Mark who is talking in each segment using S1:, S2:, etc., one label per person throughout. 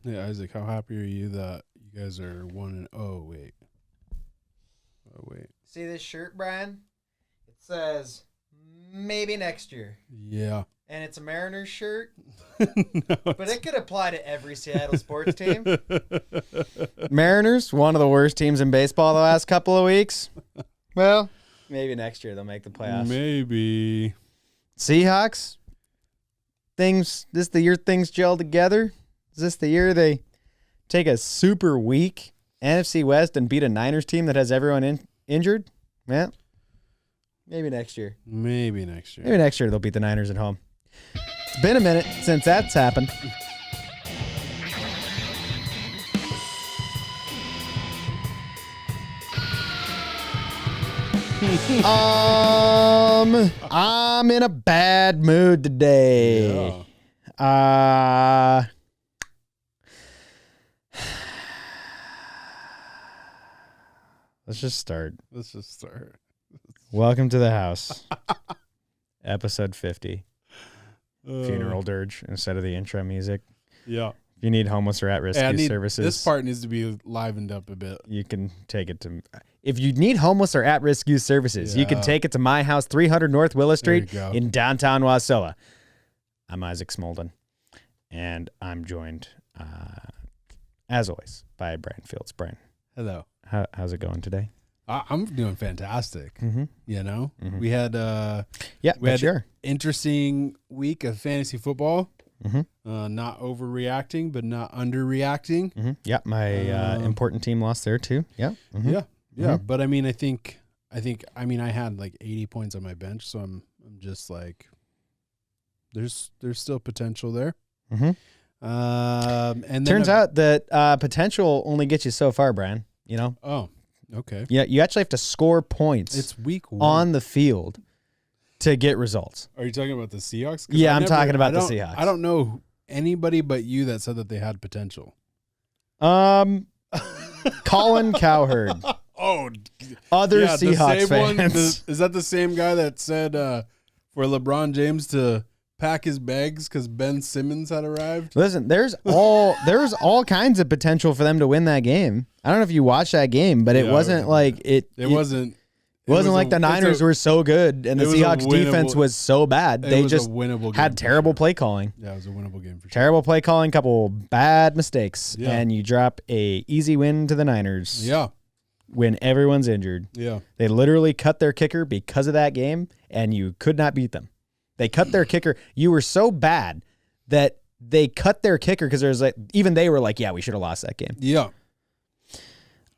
S1: Hey, Isaac, how happy are you that you guys are 1-0? Oh, wait.
S2: See this shirt, Bryan? It says maybe next year.
S1: Yeah.
S2: And it's a Mariners shirt.
S1: No,
S2: But it could apply to every Seattle sports team. Mariners, one of the worst teams in baseball the last couple of weeks. Well, maybe next year they'll make the playoffs.
S1: Maybe.
S2: Seahawks, this the year things gel together? Is this the year they take a super weak NFC West and beat a Niners team that has everyone injured? Yeah. Maybe next year.
S1: Maybe next year.
S2: Maybe next year they'll beat the Niners at home. It's been a minute since that's happened. I'm in a bad mood today.
S1: Yeah.
S2: Let's just start.
S1: Welcome
S2: Welcome to the house. Episode 50. Funeral dirge instead of the intro music.
S1: Yeah.
S2: If you need homeless or at-risk youth services,
S1: this part needs to be livened up a bit.
S2: you can take it to... If you need homeless or at-risk youth services, you can
S1: Yeah.
S2: take it to my house, 300 North Willis
S1: There you
S2: Street
S1: go.
S2: in downtown Wasilla. I'm Isaac Smolden, and I'm joined, as always, by Bryan Fields. Bryan,
S1: Hello.
S2: how's it going today?
S1: I'm doing fantastic.
S2: Mm-hmm.
S1: You know,
S2: Mhm.
S1: we had
S2: Yeah,
S1: we had
S2: sure.
S1: interesting week of fantasy football.
S2: Mm-hmm.
S1: Not overreacting, but not underreacting.
S2: Mm-hmm. Yeah, my important team lost there too. Yeah. Mhm.
S1: Yeah.
S2: Mhm.
S1: But I mean, I had like 80 points on my bench, so I'm just like, there's still potential there.
S2: Mhm.
S1: And then
S2: Turns out that potential only gets you so far, Bryan. You know?
S1: Oh, okay.
S2: Yeah, you actually have to score points
S1: It's week 1
S2: on the field to get results.
S1: Are you talking about the Seahawks? 'Cause
S2: Yeah, I'm talking about
S1: I
S2: the
S1: don't-
S2: Seahawks.
S1: I don't know anybody but you that said that they had potential.
S2: Colin Cowherd.
S1: Oh,
S2: Other
S1: yeah, the
S2: Seahawks
S1: same
S2: fans.
S1: is that the same guy that said for LeBron James to pack his bags because Ben Simmons had arrived?
S2: Listen, there's all kinds of potential for them to win that game. I don't know if you watched that game, but it
S1: Yeah,
S2: wasn't like it.
S1: It wasn't.
S2: It wasn't like the Niners were so good and the
S1: it was a
S2: Seahawks defense
S1: winnable-
S2: was so bad.
S1: It
S2: They
S1: was
S2: just
S1: a winnable game
S2: had
S1: for
S2: terrible
S1: sure.
S2: play calling.
S1: Yeah, it was a winnable game for sure.
S2: Terrible play calling, couple bad mistakes,
S1: Yeah.
S2: and you drop a easy win to the Niners
S1: Yeah,
S2: when everyone's injured.
S1: yeah.
S2: They literally cut their kicker because of that game, and you could not beat them. They cut their kicker. You were so bad that they cut their kicker because there's like even they were like, yeah, we should have lost that game.
S1: Yeah.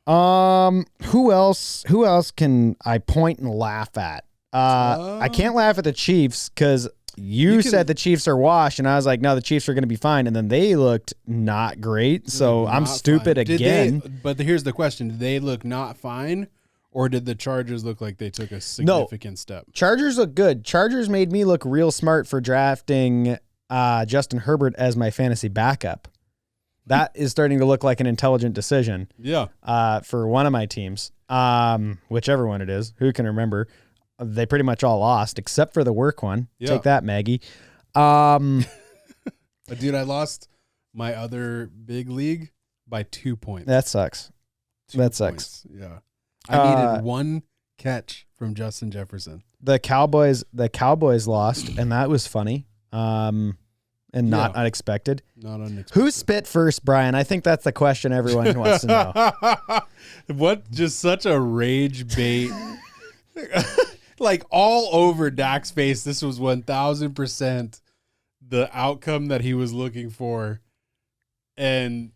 S2: Who else can I point and laugh at? I can't laugh at the Chiefs because you
S1: can-
S2: said the Chiefs are washed, and I was like, no, the Chiefs are going to be fine, and then they looked not great. So I'm
S1: Not
S2: stupid
S1: fine. Did
S2: again.
S1: but here's the question: did they look not fine, or did the Chargers look like they took a significant step?
S2: Chargers look good. Chargers made me look real smart for drafting Justin Herbert as my fantasy backup. That is starting to look like an intelligent decision
S1: Yeah.
S2: for one of my teams, whichever one it is. Who can remember? They pretty much all lost except for the work one.
S1: Yeah.
S2: Take that, Maggie.
S1: Dude, I lost my other big league by 2 points.
S2: That sucks.
S1: 2
S2: that sucks.
S1: points. Yeah. I needed one catch from Justin Jefferson.
S2: The Cowboys lost, and that was funny. And not
S1: Yeah.
S2: unexpected.
S1: Not unexpected.
S2: Who spit first, Bryan? I think that's the question everyone wants to know.
S1: What? Just such a rage bait. Like all over Dak's face, this was 1,000% the outcome that he was looking for. And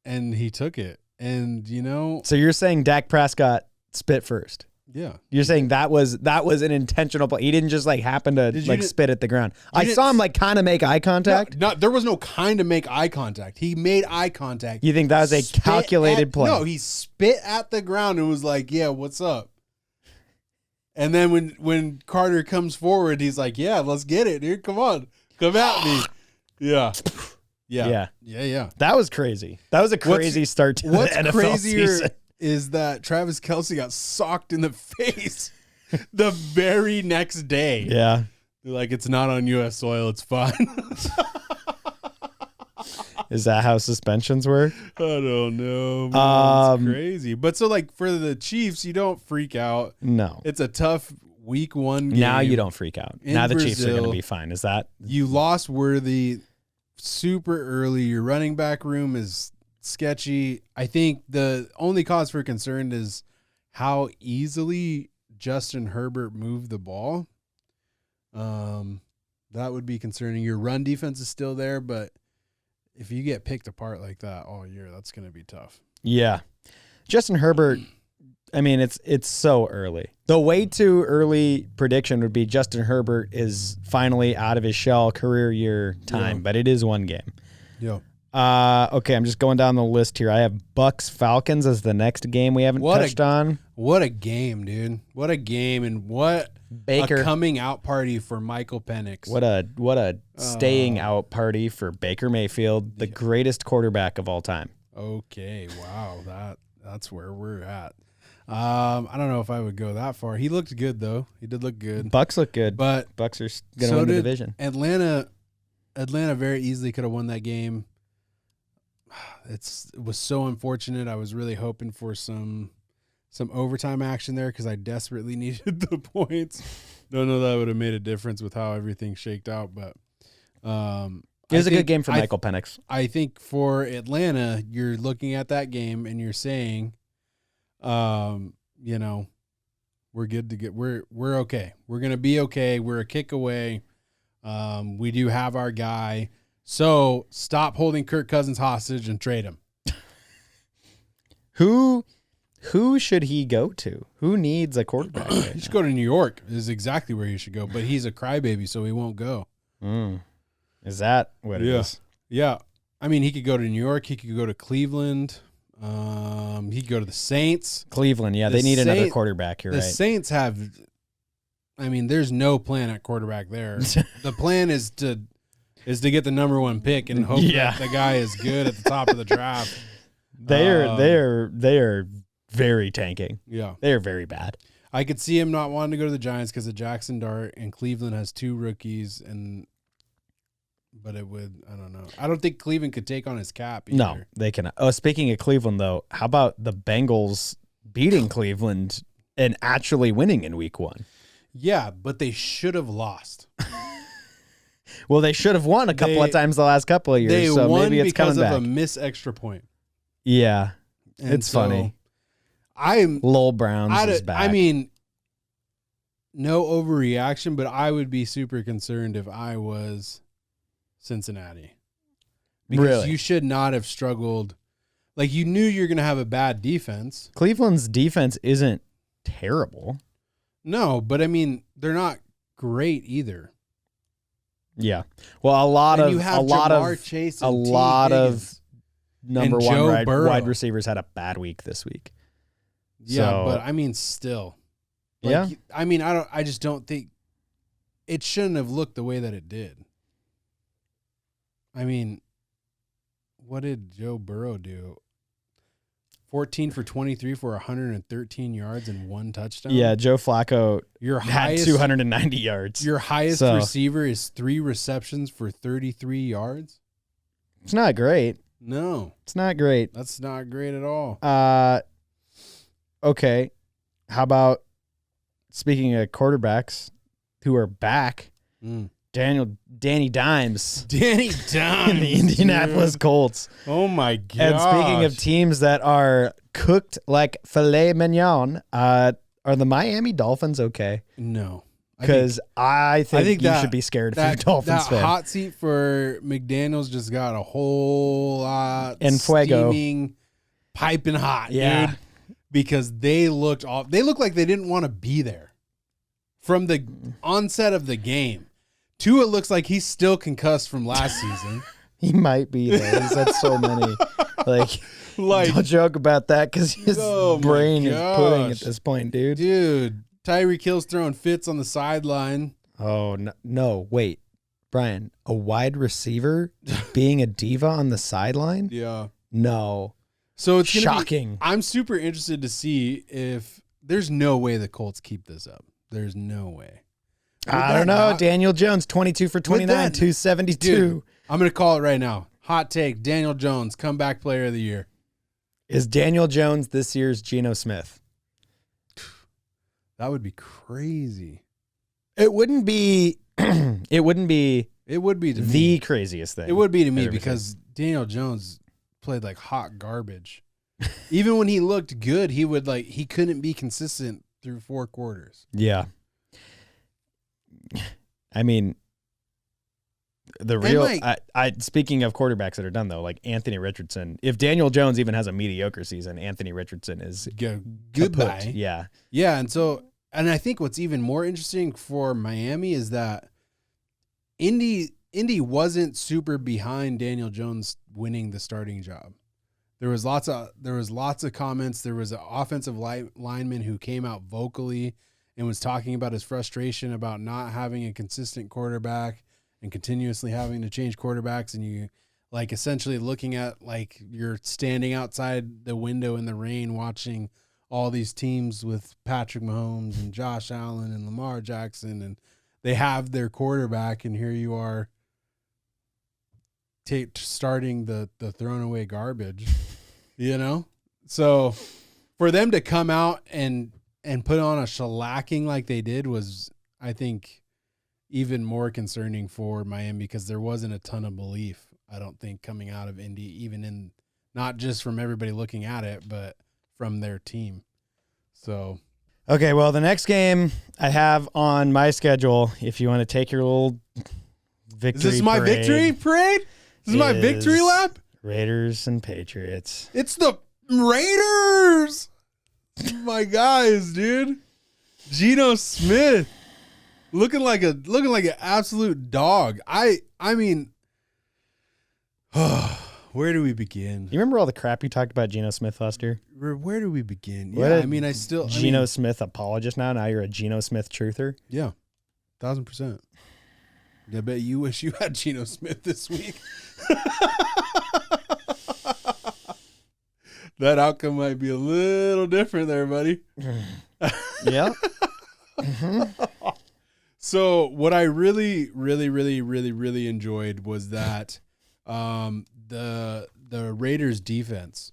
S1: he took it. And you know,
S2: So you're saying Dak Prescott spit first?
S1: yeah.
S2: You're saying that was an intentional play. He didn't just like happen to
S1: Did you
S2: like
S1: di-
S2: spit at the ground.
S1: you
S2: I
S1: didn't
S2: saw him
S1: s-
S2: like kind of make eye contact.
S1: No, there was no kind of make eye contact. He made eye contact.
S2: You think that was a
S1: Spit
S2: calculated
S1: at-
S2: play?
S1: No, he spit at the ground and was like, "Yeah, what's up?" And then when Carter comes forward, he's like, "Yeah, let's get it, dude. Come on, come at me." Yeah,
S2: Yeah.
S1: yeah.
S2: That was crazy. That was a crazy start to
S1: What's
S2: the NFL
S1: crazier
S2: season.
S1: is that Travis Kelce got socked in the face the very next day.
S2: Yeah.
S1: They're like, it's not on U.S. soil. It's fine.
S2: Is that how suspensions work?
S1: I don't know. Man. It's crazy. But so, like, for the Chiefs, you don't freak out.
S2: No.
S1: It's a tough week 1 game.
S2: Now you don't freak out. Now the Chiefs are going to be fine. Is that?
S1: You lost Worthy super early. Your running back room is sketchy. I think the only cause for concern is how easily Justin Herbert moved the ball. That would be concerning. Your run defense is still there, but if you get picked apart like that all year, that's going to be tough.
S2: Yeah. Justin Herbert, I mean, it's so early. The way too early prediction would be Justin Herbert is finally out of his shell, career year time, but it is 1 game.
S1: Yeah.
S2: Okay, I'm just going down the list here. I have Bucks Falcons as the next game we haven't touched on.
S1: What a game, dude. What a game, and what
S2: Baker
S1: a coming out party for Michael Penix.
S2: What a staying out party for Baker Mayfield, the greatest quarterback of all time.
S1: Okay, wow. That's where we're at. I don't know if I would go that far. He looked good though. He did look good.
S2: Bucks look good,
S1: but
S2: Bucks are going to win the division.
S1: Atlanta very easily could have won that game. It was so unfortunate. I was really hoping for some overtime action there because I desperately needed the points. Don't know that would have made a difference with how everything shaked out, but
S2: it was a good game for Michael Penix.
S1: I think for Atlanta, you're looking at that game and you're saying, we're good to get. We're okay. We're gonna be okay. We're a kick away. We do have our guy. So stop holding Kirk Cousins hostage and trade him.
S2: Who should he go to? Who needs a quarterback?
S1: He should go to New York is exactly where he should go, but he's a crybaby, so he won't go.
S2: Is that what it is?
S1: Yeah. I mean, he could go to New York. He could go to Cleveland. He could go to the Saints.
S2: Cleveland, yeah. They need another quarterback. You're right.
S1: The Saints have, I mean, there's no plan at quarterback there. The plan is to get the number 1 pick and hope that the guy is good at the top of the draft.
S2: They are very tanking.
S1: Yeah.
S2: They are very bad.
S1: I could see him not wanting to go to the Giants because of Jackson Dart, and Cleveland has 2 rookies, but it would, I don't know. I don't think Cleveland could take on his cap either.
S2: No, they cannot. Oh, speaking of Cleveland, though, how about the Bengals beating Cleveland and actually winning in week 1?
S1: Yeah, but they should have lost.
S2: Well, they should have won a couple of times the last couple of years.
S1: They
S2: so
S1: won
S2: maybe it's
S1: because
S2: coming
S1: of
S2: back.
S1: a missed extra point.
S2: Yeah,
S1: And
S2: it's funny.
S1: I'm
S2: Lowell Browns is back.
S1: I mean, no overreaction, but I would be super concerned if I was Cincinnati. Because
S2: Really?
S1: you should not have struggled. Like, you knew you're going to have a bad defense.
S2: Cleveland's defense isn't terrible.
S1: No, but I mean, they're not great either.
S2: Yeah. Well, a lot
S1: And
S2: of
S1: you have
S2: a lot
S1: Jamar
S2: of
S1: Chase
S2: a
S1: and T.
S2: lot of
S1: Higgins
S2: number
S1: and
S2: one
S1: Joe Burrow.
S2: wide receivers had a bad week this week.
S1: Yeah,
S2: So-
S1: but I mean, still.
S2: Yeah.
S1: I mean, I just don't think it shouldn't have looked the way that it did. I mean, what did Joe Burrow do? 14 for 23 for 113 yards and 1 touchdown.
S2: Yeah, Joe Flacco
S1: Your
S2: had
S1: highest
S2: 290 yards.
S1: Your highest
S2: So-
S1: receiver is 3 receptions for 33 yards.
S2: It's not great.
S1: No,
S2: It's not great.
S1: that's not great at all.
S2: Okay. How about speaking of quarterbacks who are back? Danny Dimes
S1: Danny Dimes
S2: in the Indianapolis
S1: dude.
S2: Colts.
S1: Oh my god!
S2: And speaking of teams that are cooked like filet mignon, are the Miami Dolphins okay?
S1: no,
S2: Because I think you
S1: that-
S2: should be scared if you're a
S1: that
S2: Dolphins fan.
S1: hot seat for McDaniels just got a whole lot
S2: En fuego.
S1: steaming, piping hot,
S2: Yeah.
S1: dude. Because they looked like they didn't want to be there from the onset of the game. Tua looks like he's still concussed from last season.
S2: He might be though. He's had so many. Like don't joke about that because his
S1: Oh my
S2: brain is pudding at
S1: gosh.
S2: this point, dude.
S1: Dude, Tyreek Hill's throwing fits on the sideline.
S2: Oh no! Wait, Brian, a wide receiver being a diva on the sideline?
S1: Yeah.
S2: No,
S1: So it's gonna
S2: shocking.
S1: I'm super interested to see if there's no way the Colts keep this up. There's no way.
S2: I don't know. Daniel Jones, 22 for 29,
S1: that-
S2: 272.
S1: Dude, I'm going to call it right now. hot take, Daniel Jones, comeback player of the year.
S2: Is Daniel Jones this year's Geno Smith?
S1: That would be crazy.
S2: It wouldn't be. It wouldn't be.
S1: It would be to
S2: the
S1: me.
S2: craziest thing.
S1: It would be to me
S2: I've ever
S1: because
S2: seen.
S1: Daniel Jones played like hot garbage. Even when he looked good, he couldn't be consistent through 4 quarters.
S2: Yeah. I mean, the real. Speaking of quarterbacks that are done though, like Anthony Richardson. If Daniel Jones even has a mediocre season, Anthony Richardson is
S1: Goodbye.
S2: kaput. Yeah.
S1: Yeah, and I think what's even more interesting for Miami is that Indy wasn't super behind Daniel Jones winning the starting job. There was lots of comments. There was an offensive lineman who came out vocally and was talking about his frustration about not having a consistent quarterback and continuously having to change quarterbacks. And you like essentially looking at like you're standing outside the window in the rain watching all these teams with Patrick Mahomes and Josh Allen and Lamar Jackson, and they have their quarterback, and here you are starting the thrown away garbage, you know? So for them to come out and put on a shellacking like they did was, I think, even more concerning for Miami because there wasn't a ton of belief, I don't think, coming out of Indy, even in not just from everybody looking at it, but from their team. So,
S2: Okay, well, the next game I have on my schedule, if you want to take your little victory
S1: is this my
S2: parade,
S1: victory parade? This is my victory lap?
S2: Raiders and Patriots.
S1: It's the Raiders. My guys, dude. Geno Smith looking like an absolute dog. I mean, where do we begin?
S2: You remember all the crap you talked about Geno Smith last year?
S1: Where do we begin?
S2: What
S1: Yeah,
S2: a
S1: I mean,
S2: Geno Smith apologist now. Now you're a Geno Smith truther.
S1: Yeah, 1,000%. I bet you wish you had Geno Smith this week. That outcome might be a little different there, buddy.
S2: Yeah.
S1: So what I really enjoyed was that the Raiders defense,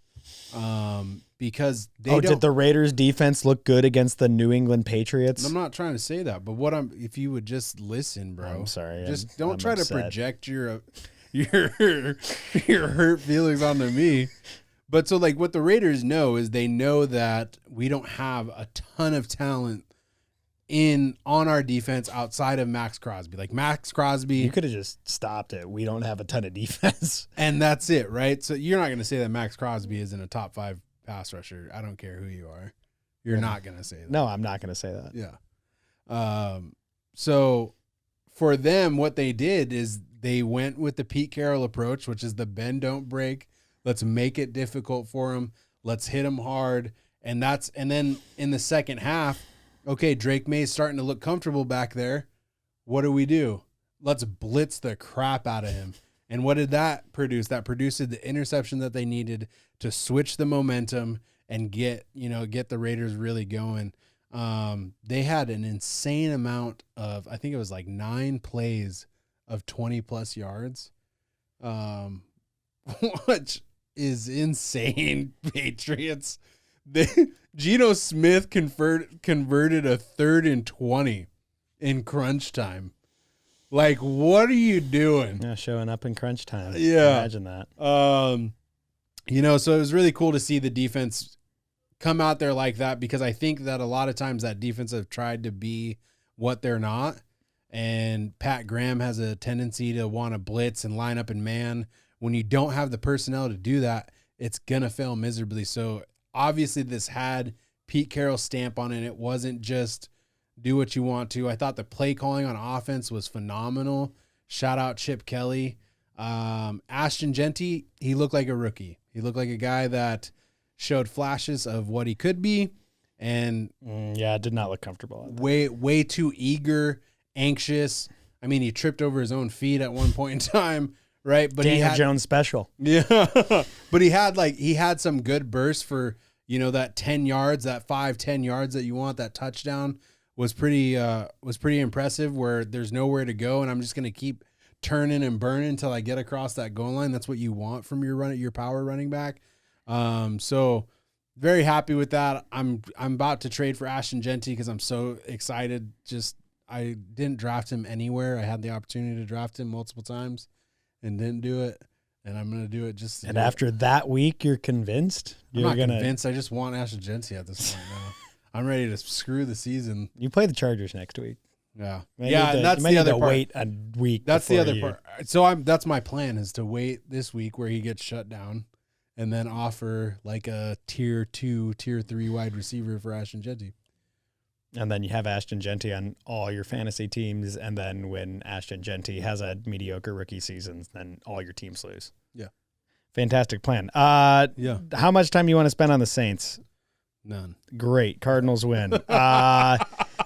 S1: because
S2: did the Raiders defense look good against the New England Patriots?
S1: I'm not trying to say that, but if you would just listen, bro.
S2: I'm sorry.
S1: Just don't try
S2: upset.
S1: to project your hurt feelings onto me. But so like what the Raiders know is they know that we don't have a ton of talent on our defense outside of Max Crosby. Like Max Crosby,
S2: you could have just stopped it. We don't have a ton of defense.
S1: And that's it, right? So you're not going to say that Max Crosby isn't a top 5 pass rusher. I don't care who you are. You're not going to say that.
S2: No, I'm not going to say that.
S1: Yeah. So for them, what they did is they went with the Pete Carroll approach, which is the bend, don't break. Let's make it difficult for him. Let's hit him hard. And then in the second half, okay, Drake May's starting to look comfortable back there. What do? Let's blitz the crap out of him. And what did that produce? That produced the interception that they needed to switch the momentum and get the Raiders really going. They had an insane amount of, I think it was like 9 plays of 20+ yards, which is insane. Patriots. Geno Smith converted a 3rd and 20 in crunch time. Like, what are you doing?
S2: Yeah, showing up in crunch time.
S1: Yeah.
S2: Imagine that.
S1: So it was really cool to see the defense come out there like that, because I think that a lot of times that defense have tried to be what they're not. And Pat Graham has a tendency to want to blitz and line up in man. When you don't have the personnel to do that, it's going to fail miserably. So obviously this had Pete Carroll's stamp on it. It wasn't just do what you want to. I thought the play calling on offense was phenomenal. Shout out Chip Kelly. Ashton Genty, he looked like a rookie. He looked like a guy that showed flashes of what he could be. And
S2: yeah, it did not look comfortable.
S1: Way too eager, anxious. I mean, he tripped over his own feet at one point in time. Right, but
S2: Daniel Jones special.
S1: Yeah, but he had some good bursts for that 10 yards, that 5-10 yards that you want. That touchdown was pretty impressive. Where there's nowhere to go, and I'm just gonna keep turning and burning until I get across that goal line. That's what you want from your power running back. So very happy with that. I'm about to trade for Ashton Genty because I'm so excited. I didn't draft him anywhere. I had the opportunity to draft him multiple times and didn't do it. And I'm going to do it just.
S2: And after that week, you're convinced?
S1: I'm not convinced. I just want Ashton Genty at this point now. I'm ready to screw the season.
S2: You play the Chargers next week.
S1: Yeah.
S2: And that's the other part. Wait a week.
S1: That's the other part. So that's my plan is to wait this week where he gets shut down and then offer like a tier 2, tier 3 wide receiver for Ashton Genty.
S2: And then you have Ashton Genty on all your fantasy teams. And then when Ashton Genty has a mediocre rookie season, then all your teams lose.
S1: Yeah.
S2: Fantastic plan.
S1: Yeah.
S2: How much time do you want to spend on the Saints?
S1: None.
S2: Great. Cardinals win.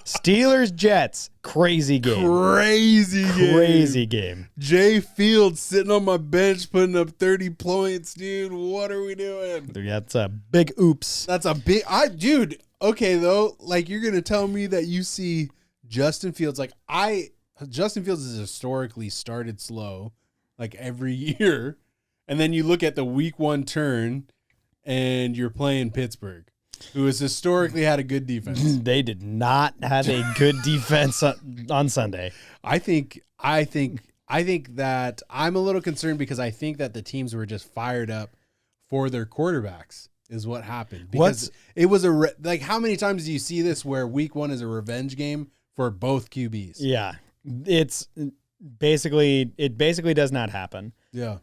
S2: Steelers, Jets. Crazy game. Crazy game.
S1: Jay Fields sitting on my bench putting up 30 points, dude. What are we doing?
S2: That's a big oops.
S1: That's a big dude. Okay, though, like you're gonna tell me that you see Justin Fields. Justin Fields has historically started slow, like every year, and then you look at the week 1 turn, and you're playing Pittsburgh, who has historically had a good defense.
S2: They did not have a good defense on Sunday.
S1: I think that I'm a little concerned because I think that the teams were just fired up for their quarterbacks is what happened. Because it was like how many times do you see this where week 1 is a revenge game for both QBs?
S2: Yeah. It basically does not happen.
S1: Yeah.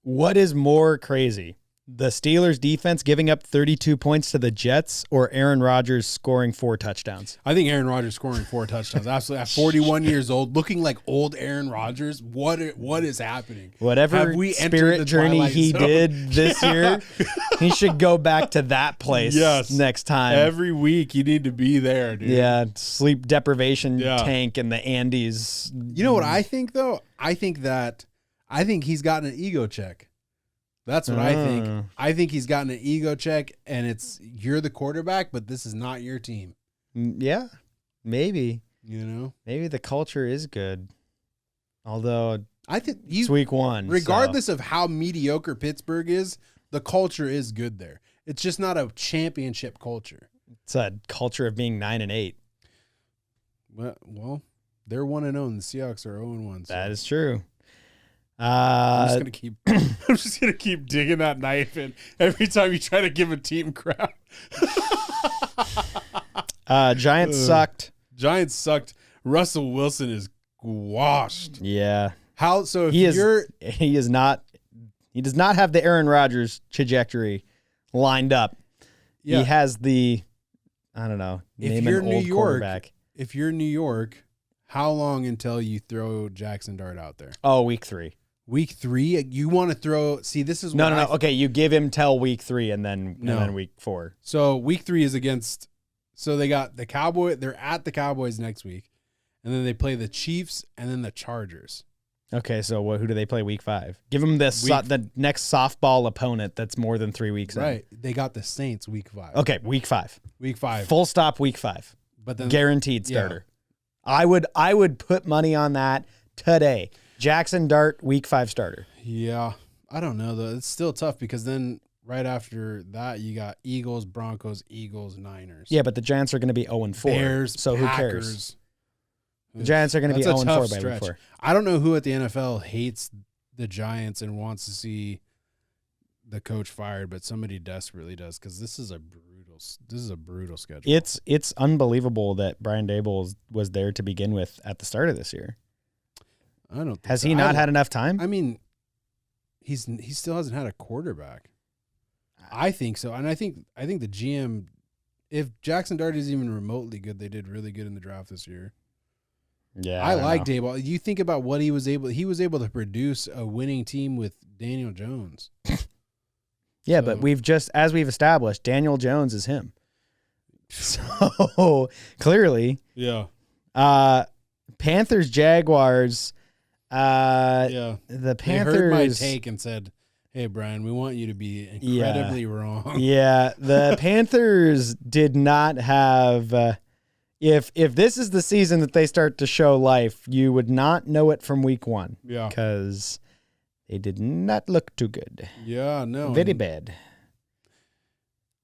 S2: What is more crazy? The Steelers defense giving up 32 points to the Jets or Aaron Rodgers scoring 4 touchdowns?
S1: I think Aaron Rodgers scoring 4 touchdowns. Absolutely. At 41 years old, looking like old Aaron Rodgers. What is happening?
S2: Whatever spirit journey he did this year, he should go back to that place next time.
S1: Every week you need to be there, dude.
S2: Yeah, sleep deprivation tank in the Andes.
S1: You know what I think, though? I think he's gotten an ego check. That's what I think. I think he's gotten an ego check, and you're the quarterback, but this is not your team.
S2: Yeah, maybe.
S1: Maybe
S2: the culture is good. Although
S1: I think
S2: it's week 1.
S1: Regardless of how mediocre Pittsburgh is, the culture is good there. It's just not a championship culture.
S2: It's a culture of being 9-8.
S1: Well, they're 1-0, and the Seahawks are 0-1. So.
S2: That is true.
S1: I'm just gonna keep digging that knife in every time you try to give a team crap.
S2: Giants sucked.
S1: Giants sucked. Russell Wilson is washed.
S2: Yeah.
S1: How so?
S2: He does not have the Aaron Rodgers trajectory lined up. Yeah. He has I don't know. Name an old quarterback.
S1: If you're New York, how long until you throw Jackson Dart out there?
S2: Oh, week 3.
S1: Week 3, you want to throw? See, this is
S2: no. Okay, you give him till week 3, and then week 4.
S1: So week 3 is against. So they got the Cowboys. They're at the Cowboys next week, and then they play the Chiefs and then the Chargers.
S2: Okay, so who do they play week 5? Give them the next softball opponent that's more than 3 weeks.
S1: Right, they got the Saints week 5.
S2: Okay, week 5.
S1: Week 5.
S2: Full stop. Week 5.
S1: But then
S2: guaranteed starter. Yeah. I would put money on that today. Jackson Dart, week 5 starter.
S1: Yeah. I don't know, though. It's still tough because then right after that, you got Eagles, Broncos, Niners.
S2: Yeah, but the Giants are going to be 0-4.
S1: Bears,
S2: so
S1: Packers.
S2: Who cares? The Giants are going to be 0-4 by week 4.
S1: I don't know who at the NFL hates the Giants and wants to see the coach fired, but somebody desperately does because this is a brutal schedule.
S2: It's unbelievable that Brian Daboll was there to begin with at the start of this year.
S1: I don't think
S2: Has he not had enough time?
S1: I mean, he still hasn't had a quarterback. I think so. And I think the GM, if Jackson Dart is even remotely good, they did really good in the draft this year.
S2: Yeah.
S1: I like Daboll. You think about what he was able to produce a winning team with Daniel Jones.
S2: Yeah, but as we've established, Daniel Jones is him. So clearly.
S1: Yeah.
S2: Panthers, Jaguars. The Panthers.
S1: They heard my take and said, "Hey, Bryan, we want you to be incredibly wrong."
S2: Yeah, the Panthers did not have If this is the season that they start to show life, you would not know it from week 1.
S1: Yeah.
S2: Because they did not look too good.
S1: Yeah, no.
S2: Very bad.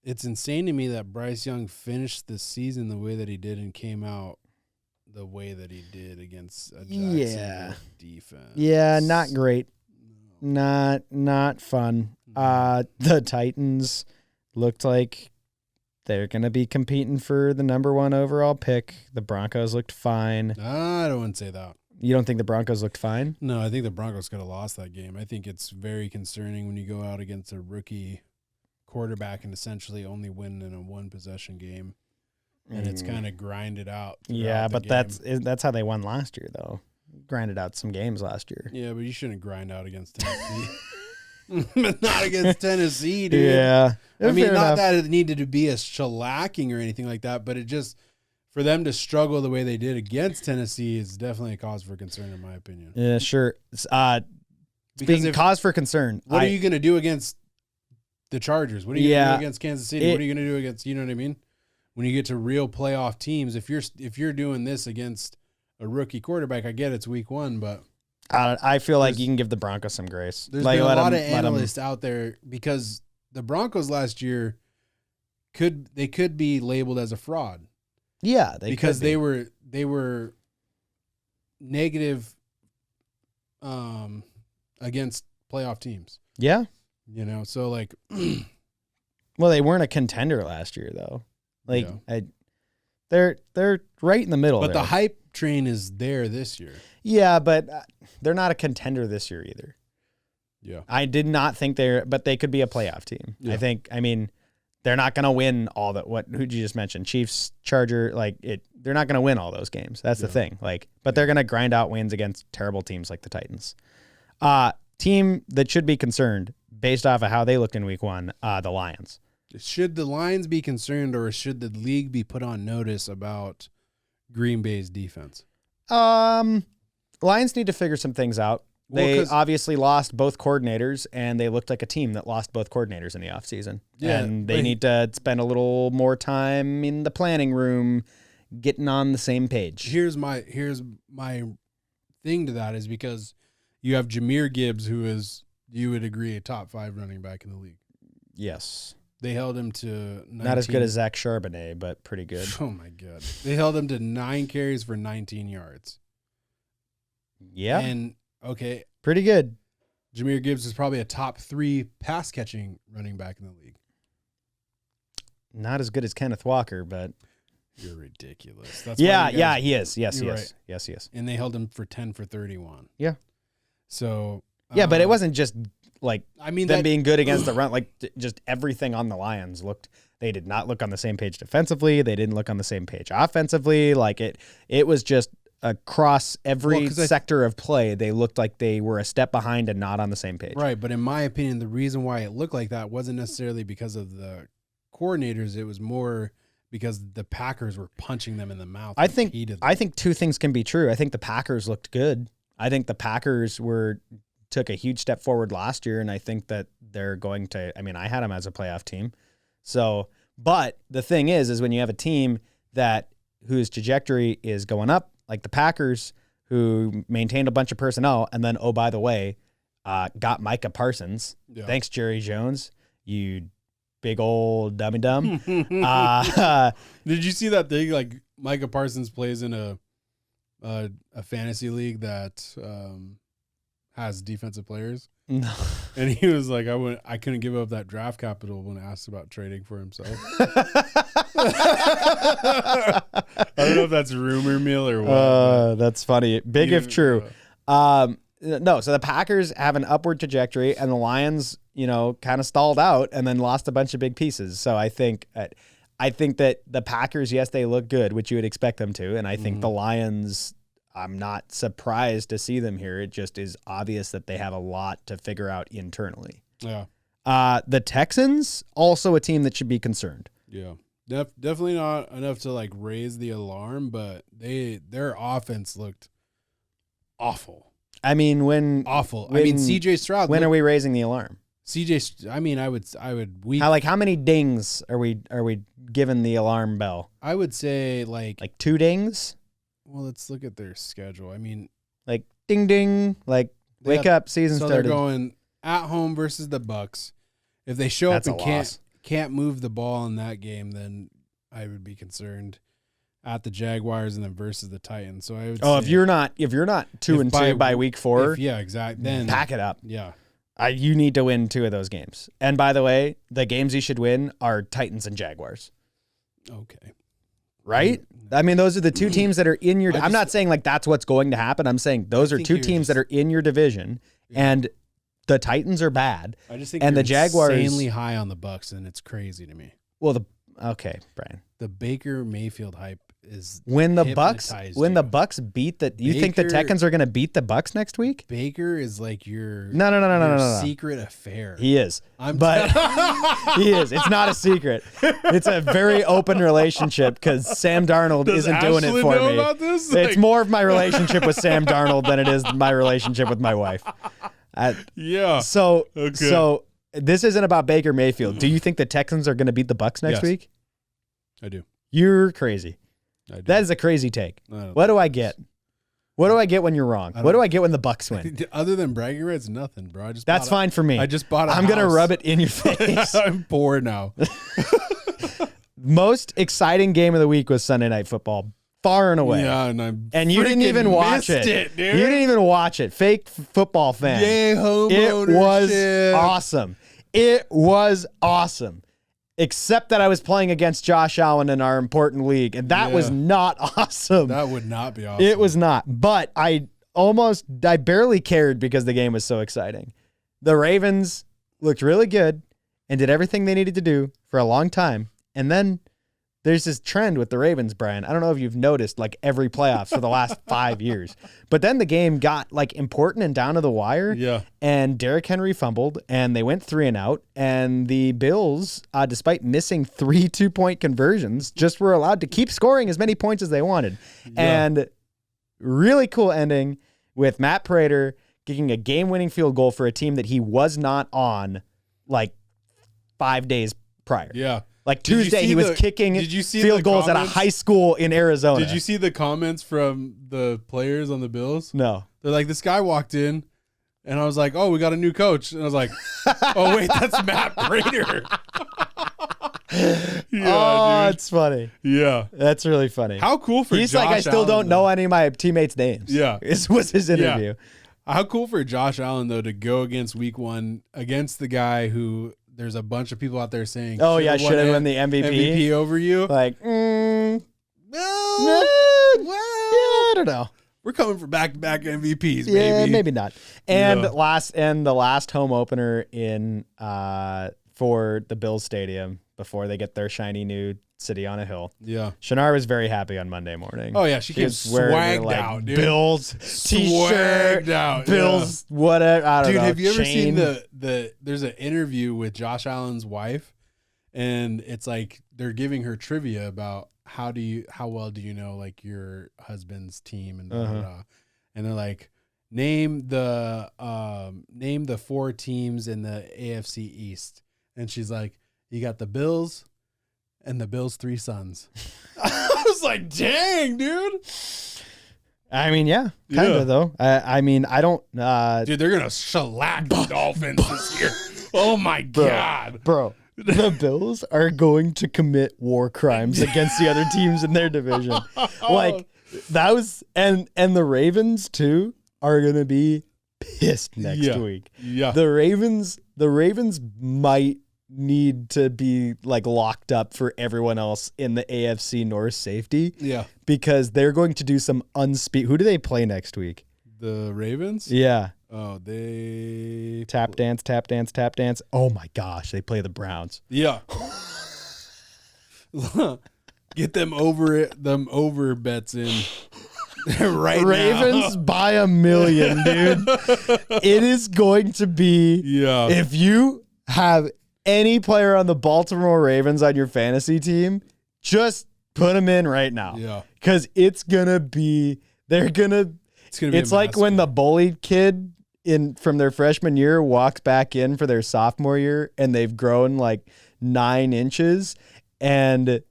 S1: It's insane to me that Bryce Young finished the season the way that he did and came out the way that he did against a Jacksonville defense.
S2: Yeah, not great. Not fun. The Titans looked like they're going to be competing for the number 1 overall pick. The Broncos looked fine.
S1: I don't want to say that.
S2: You don't think the Broncos looked fine?
S1: No, I think the Broncos could have lost that game. I think it's very concerning when you go out against a rookie quarterback and essentially only win in a 1-possession game. And it's kind of grinded out.
S2: Yeah, but
S1: game.
S2: that's how they won last year, though. Grinded out some games last year.
S1: Yeah, but you shouldn't grind out against Tennessee. Not against Tennessee, dude.
S2: Yeah.
S1: I mean, not that it needed to be a shellacking or anything like that, but it just, for them to struggle the way they did against Tennessee is definitely a cause for concern, in my opinion.
S2: Yeah, sure.
S1: Because
S2: cause for concern.
S1: What are you going to do against the Chargers? What are you going to do against Kansas City? What are you going to do against, you know what I mean? When you get to real playoff teams, if you're doing this against a rookie quarterback, I get it's week 1, but
S2: I feel like you can give the Broncos some grace.
S1: There's been a lot of analysts out there because the Broncos last year could be labeled as a fraud.
S2: Yeah,
S1: because they were negative against playoff teams.
S2: Yeah.
S1: You know, so like
S2: well, they weren't a contender last year though. Like
S1: yeah.
S2: they're right in the middle.
S1: But the hype train is there this year.
S2: Yeah, but they're not a contender this year either.
S1: Yeah.
S2: I did not think but they could be a playoff team.
S1: Yeah.
S2: I mean, they're not going to win all that. Who'd you just mention? Chiefs, Charger, they're not going to win all those games. That's the thing. But they're going to grind out wins against terrible teams like the Titans. Team that should be concerned based off of how they looked in week 1, the Lions.
S1: Should the Lions be concerned, or should the league be put on notice about Green Bay's defense?
S2: Lions need to figure some things out. They obviously lost both coordinators, and they looked like a team that lost both coordinators in the offseason. Yeah, and they need to spend a little more time in the planning room getting on the same page.
S1: Here's my thing to that is because you have Jahmyr Gibbs, who is, you would agree, a top 5 running back in the league.
S2: Yes.
S1: They held him to 19.
S2: Not as good as Zach Charbonnet, but pretty good.
S1: Oh, my God. They held him to 9 carries for 19 yards.
S2: Yeah.
S1: And, okay.
S2: Pretty good.
S1: Jahmyr Gibbs is probably a top 3 pass-catching running back in the league.
S2: Not as good as Kenneth Walker, but...
S1: You're ridiculous. That's
S2: he is. Yes, he is.
S1: Right.
S2: Yes, he is.
S1: And they held him for 10 for 31.
S2: Yeah.
S1: So...
S2: yeah, but it wasn't just... them being good against the run, just everything on the Lions they did not look on the same page defensively. They didn't look on the same page offensively. It was just across every sector of play. They looked like they were a step behind and not on the same page.
S1: Right. But in my opinion, the reason why it looked like that wasn't necessarily because of the coordinators. It was more because the Packers were punching them in the mouth.
S2: I think 2 things can be true. I think the Packers looked good. I think the Packers took a huge step forward last year, and I think that they're going to, I had them as a playoff team. So, but the thing is when you have a team whose trajectory is going up, like the Packers, who maintained a bunch of personnel, and then, oh, by the way, got Micah Parsons. Yeah. Thanks, Jerry Jones, you big old dummy-dum.
S1: Did you see that thing? Like, Micah Parsons plays in a fantasy league that has defensive players.
S2: No.
S1: And he was like, I couldn't give up that draft capital when asked about trading for himself. I don't know if that's rumor mill or what.
S2: That's funny. Big if true. No, so the Packers have an upward trajectory, and the Lions, kind of stalled out and then lost a bunch of big pieces. So I think that the Packers, yes, they look good, which you would expect them to, and I think the Lions, I'm not surprised to see them here. It just is obvious that they have a lot to figure out internally.
S1: Yeah.
S2: The Texans, also a team that should be concerned.
S1: Yeah. Definitely not enough to raise the alarm, but their offense looked awful.
S2: Awful.
S1: CJ Stroud.
S2: When are we raising the alarm?
S1: CJ, I mean, I would
S2: How many dings are we giving the alarm bell?
S1: I would say like
S2: 2 dings?
S1: Well, let's look at their schedule. I mean,
S2: like ding ding, like wake up, season
S1: so
S2: started.
S1: They're going at home versus the Bucks. If they show
S2: That's
S1: up
S2: a
S1: and
S2: loss.
S1: can't move the ball in that game, then I would be concerned. At the Jaguars and then versus the Titans. So I would say
S2: if you're not 2-2 by week 4,
S1: yeah, exactly. Then
S2: pack it up.
S1: Yeah.
S2: You need to win 2 of those games. And by the way, the games you should win are Titans and Jaguars.
S1: Okay.
S2: Right? I mean, those are the 2 teams that are in your I'm not saying like that's what's going to happen. I'm saying those are 2 teams that are in your division, and the Titans are bad.
S1: I just think
S2: and the Jaguars
S1: insanely high on the Bucks, and it's crazy to me.
S2: Well, okay, Brian.
S1: The Baker Mayfield hype is
S2: when the Bucks beat the you think the Texans are going to beat the Bucks next week?
S1: Baker is like your
S2: no.
S1: secret affair.
S2: He is. He is. It's not a secret. It's a very open relationship because Sam Darnold isn't doing it for me.
S1: About this?
S2: It's more of my relationship with Sam Darnold than it is my relationship with my wife.
S1: Yeah.
S2: So this isn't about Baker Mayfield. Do you think the Texans are going to beat the Bucks next week?
S1: I do.
S2: You're crazy. That is a crazy take. What do I get? What do I get when you're wrong? What do I get when the Bucks win?
S1: Other than bragging rights, nothing, bro.
S2: That's fine for me.
S1: I just bought a
S2: I'm
S1: house.
S2: gonna rub it in your face.
S1: I'm poor now.
S2: Most exciting game of the week was Sunday Night Football, far and away.
S1: Yeah, and
S2: you didn't even watch it.
S1: Dude.
S2: You didn't even watch it. Fake football fan.
S1: Yay, home
S2: It
S1: ownership.
S2: was awesome. It was awesome. Except that I was playing against Josh Allen in our important league, and that was not awesome.
S1: That would not be awesome.
S2: It was not. But I barely cared because the game was so exciting. The Ravens looked really good and did everything they needed to do for a long time. And then there's this trend with the Ravens, Brian. I don't know if you've noticed like every playoffs for the last 5 years. But then the game got like important and down to the wire.
S1: Yeah.
S2: And Derrick Henry fumbled and they went 3 and out. And the Bills, despite missing 3 2-point conversions, just were allowed to keep scoring as many points as they wanted. Yeah. And really cool ending with Matt Prater kicking a game-winning field goal for a team that he was not on like 5 days prior.
S1: Yeah.
S2: Like Tuesday, he was kicking field goals at a high school in Arizona.
S1: Did you see the comments from the players on the Bills?
S2: No.
S1: They're like, this guy walked in, and I was like, oh, we got a new coach. And I was like, oh, wait, that's Matt Prater.
S2: Yeah, dude. It's funny.
S1: Yeah.
S2: That's really funny.
S1: How cool for
S2: He's
S1: Josh
S2: like, I still
S1: Allen,
S2: don't know any of my teammates' names.
S1: Yeah.
S2: This was his interview.
S1: Yeah. How cool for Josh Allen, though, to go against week 1 against the guy who there's a bunch of people out there saying,
S2: oh, yeah, should have won the MVP
S1: over you.
S2: Like,
S1: well,
S2: I don't know.
S1: We're coming for back-to-back MVPs, baby.
S2: Yeah, maybe not. And the last home opener in for the Bills Stadium before they get their shiny new city on a hill.
S1: Yeah.
S2: Shannara was very happy on Monday morning.
S1: Oh, yeah. She came swagged out, dude.
S2: Bills t-shirt,
S1: out.
S2: Bills, whatever. I don't know.
S1: Dude, have you ever seen there's an interview with Josh Allen's wife, and it's like they're giving her trivia about how well do you know like your husband's team and blah, blah, blah. And they're like, name the 4 teams in the AFC East. And she's like, you got the Bills and the Bills' 3 sons. I was like, dang, dude.
S2: I mean, yeah, kind of though. I mean, I don't.
S1: Dude, they're gonna shellac the Dolphins this year. Oh my god,
S2: bro. The Bills are going to commit war crimes against the other teams in their division. Like that was, and the Ravens too are gonna be pissed next week.
S1: Yeah,
S2: the Ravens might need to be like locked up for everyone else in the AFC North safety.
S1: Yeah, because
S2: they're going to do some Who do they play next week?
S1: The Ravens.
S2: Yeah.
S1: Oh, they
S2: tap dance. Oh my gosh, they play the Browns.
S1: Yeah. Get them over bets in right
S2: Ravens
S1: now.
S2: by 1 million, dude. It is going to be.
S1: Yeah.
S2: If you have any player on the Baltimore Ravens on your fantasy team, just put them in right now.
S1: Yeah.
S2: Because it's gonna be. It's like when the bullied kid from their freshman year walks back in for their sophomore year, and they've grown like 9 inches. And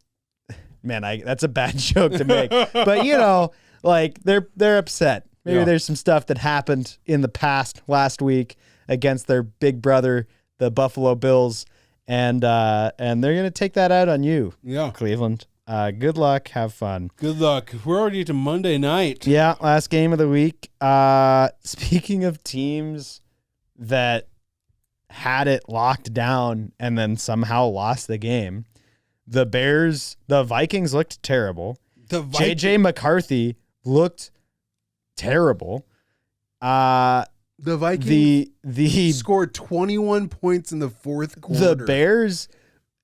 S2: man, that's a bad joke to make, but like they're upset. Maybe there's some stuff that happened in the past last week against their big brother, the Buffalo Bills, and they're gonna take that out on you, Cleveland. Good luck, have fun.
S1: Good luck. We're already to Monday night.
S2: Yeah, last game of the week. Speaking of teams that had it locked down and then somehow lost the game, the Vikings looked terrible. JJ McCarthy looked terrible. The
S1: Vikings scored 21 points in the fourth quarter.
S2: The Bears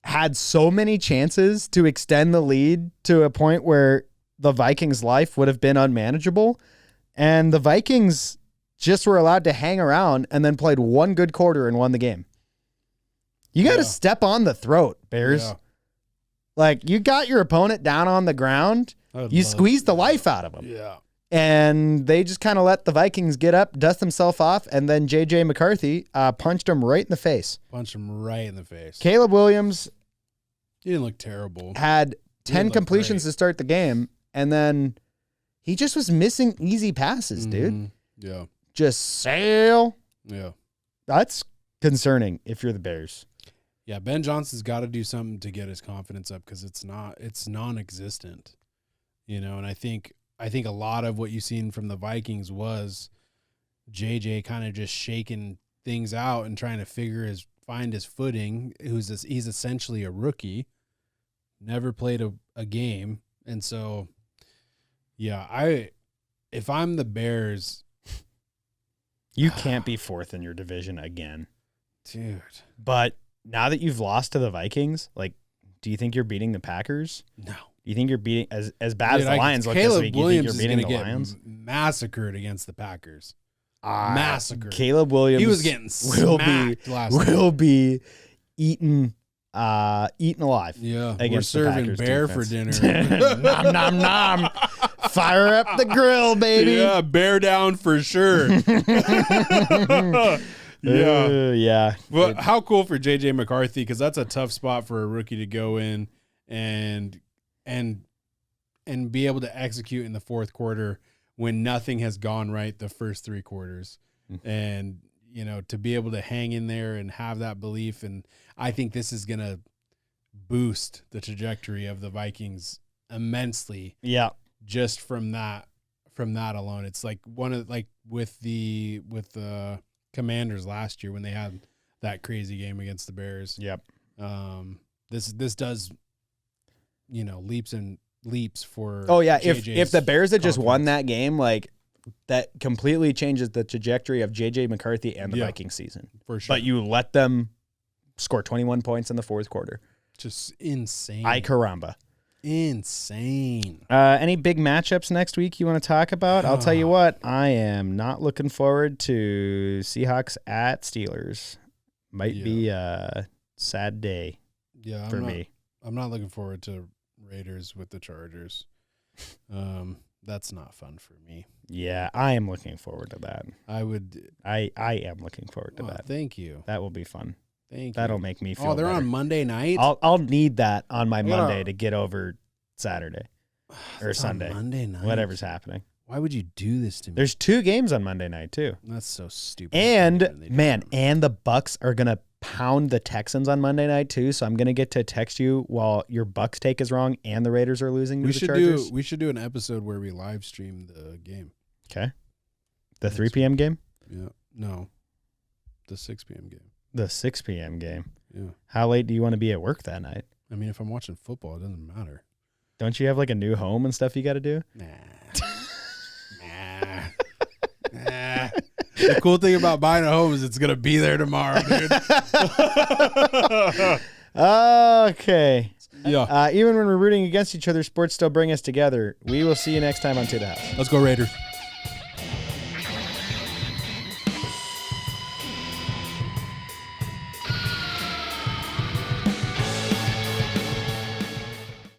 S2: had so many chances to extend the lead to a point where the Vikings' life would have been unmanageable. And the Vikings just were allowed to hang around and then played one good quarter and won the game. You got to step on the throat, Bears. Yeah. Like, you got your opponent down on the ground. You squeezed the life out of them.
S1: Yeah.
S2: And they just kind of let the Vikings get up, dust themselves off, and then J.J. McCarthy punched him right in the face. Caleb Williams.
S1: He didn't look terrible.
S2: Had 10 completions to start the game, and then he just was missing easy passes, dude.
S1: Yeah.
S2: Just sail.
S1: Yeah.
S2: That's concerning if you're the Bears.
S1: Yeah, Ben Johnson's got to do something to get his confidence up because it's non-existent. And I think a lot of what you've seen from the Vikings was JJ kind of just shaking things out and trying to find his footing. He's essentially a rookie, never played a game. And so, yeah, if I'm the Bears,
S2: you can't be fourth in your division again.
S1: Dude.
S2: But now that you've lost to the Vikings, like, do you think you're beating the Packers?
S1: No.
S2: You think you're beating as bad as the Lions look this week? You think you're beating the Lions?
S1: Massacred against the Packers. Massacred.
S2: Caleb Williams.
S1: He was getting smacked last night.
S2: Will be eaten alive.
S1: Yeah, we're serving bear for dinner.
S2: Nom nom nom. Fire up the grill, baby.
S1: Yeah, bear down for sure.
S2: Yeah.
S1: Well, how cool for JJ McCarthy, because that's a tough spot for a rookie to go in and be able to execute in the fourth quarter when nothing has gone right the first 3 quarters. Mm-hmm. And, to be able to hang in there and have that belief. And I think this is going to boost the trajectory of the Vikings immensely.
S2: Yeah.
S1: Just from that alone. It's like with the Commanders last year when they had that crazy game against the Bears.
S2: Yep.
S1: This does, leaps for.
S2: Oh yeah,
S1: JJ's
S2: if the Bears had just won
S1: confidence.
S2: that game, like, that completely changes the trajectory of JJ McCarthy and the Viking season.
S1: For sure.
S2: But you let them score 21 points in the fourth quarter.
S1: Just insane.
S2: Ay caramba.
S1: Insane.
S2: Any big matchups next week you want to talk about? I'll tell you what, I am not looking forward to Seahawks at Steelers. Might be a sad day for me.
S1: I'm not looking forward to Raiders with the Chargers. That's not fun for me.
S2: Yeah, I am looking forward to that.
S1: I
S2: am looking forward to that.
S1: Thank you.
S2: That will be fun.
S1: Thank you.
S2: That'll make me feel
S1: Oh, they're
S2: better.
S1: on Monday night?
S2: I'll need that on my Monday to get over Saturday or Sunday.
S1: Monday night.
S2: Whatever's happening.
S1: Why would you do this to me?
S2: There's 2 games on Monday night too.
S1: That's so stupid.
S2: And the Bucks are going to pound the Texans on Monday night too, so I'm going to get to text you while your Bucks take is wrong and the Raiders are losing to the Chargers.
S1: We should do an episode where we live stream the game.
S2: Okay. The 3 p.m. game?
S1: Yeah. No. The 6 p.m. game.
S2: The 6 p.m. game.
S1: Yeah.
S2: How late do you want to be at work that night?
S1: I mean, if I'm watching football, it doesn't matter.
S2: Don't you have like a new home and stuff you got to do?
S1: Nah. The cool thing about buying a home is it's going to be there tomorrow, dude.
S2: Okay.
S1: Yeah.
S2: Even when we're rooting against each other, sports still bring us together. We will see you next time on To The House.
S1: Let's go Raiders.